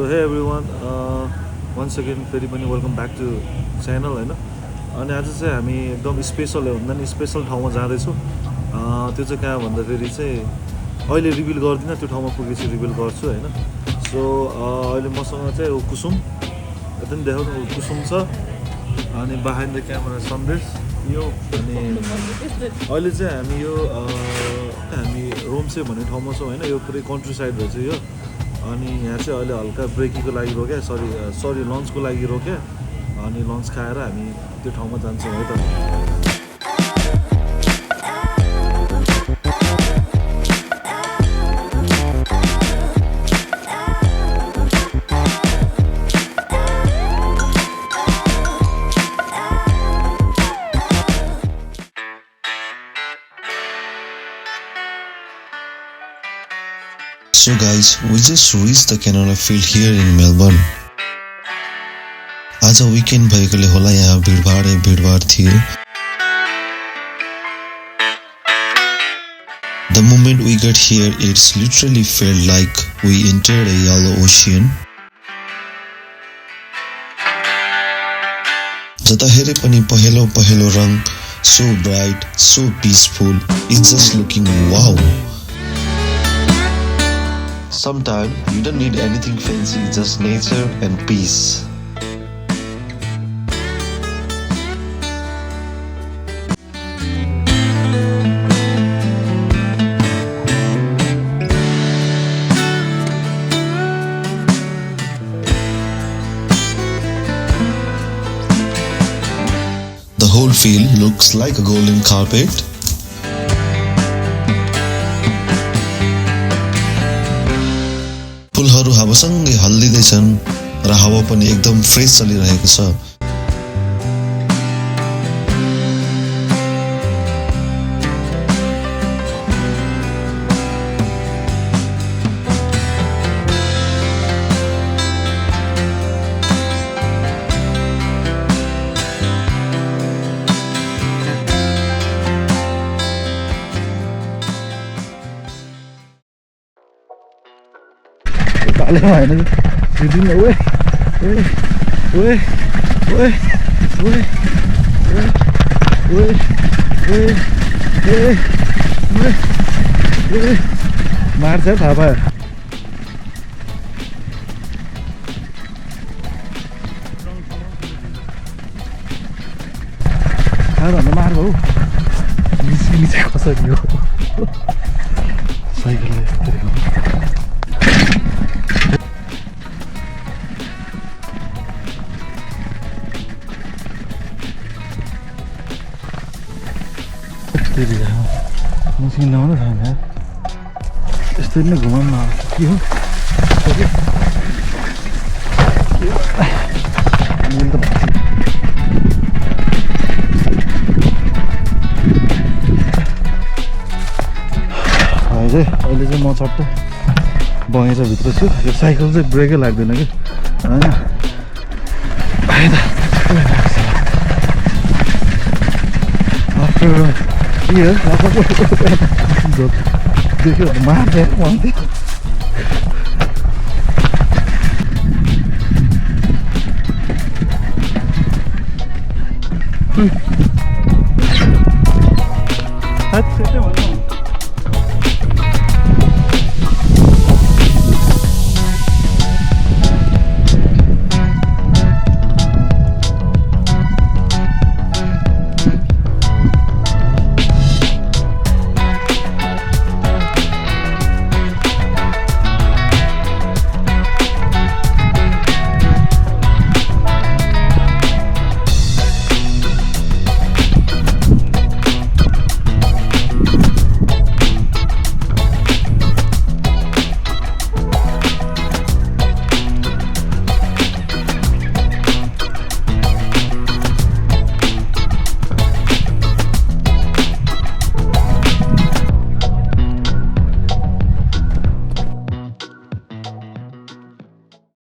hey everyone, once again फेरि पनि welcome back to channel होइन. अनि आज चाहिँ हामी एकदम स्पेसल भन्दा नि स्पेसल ठाउँमा जाँदैछौँ. त्यो चाहिँ कहाँ भन्दाखेरि चाहिँ अहिले रिभिल गर्दिनँ, त्यो ठाउँमा पुगेपछि रिभिल गर्छु होइन. सो अहिले मसँग चाहिँ कुसुम यता नि देखाउनु, कुसुम छ अनि बिहाइन्ड द क्यामेरा सन्देश यो. अनि अहिले चाहिँ हामी यो हामी रोम्से भन्ने ठाउँमा छौँ होइन. यो पुरै कन्ट्री साइड रहेछ यो. अनि यहाँ चाहिँ अहिले हल्का ब्रेकीको लागि रोक्या, सरी लन्चको लागि रोक्या. अनि लन्च खाएर हामी त्यो ठाउँमा जान्छौँ है त. So guys, we just reached the Canola field here in Melbourne. आज weekend भएकोले होला यहाँ भिडभाड थियो. The moment we got here, it's literally felt like we entered a yellow ocean. जता हेरे पनि पहेलो रङ, so bright, so peaceful. It's just looking wow. Sometimes you don't need anything fancy, just nature and peace. The whole field looks like a golden carpet. फुलहरू हावासँगै हल्लिँदैछन् र हावा पनि एकदम fresh चलिरहेको छ. Dale vaina, dime, güey, मार छ थाहा पायो. भन्दा मार भाउ निचे कसरी हो साइकललाई यस्तरी हो. मसिन नआउँदा छैन यस्तरी नै घुमाउनु आउँछ के हो अहिले चाहिँ म चट्ट बगैँचाभित्र छु. यो साइकल चाहिँ ब्रेकै लाग्दैन कि होइन. देखियो मार्दै भन्थ्यो.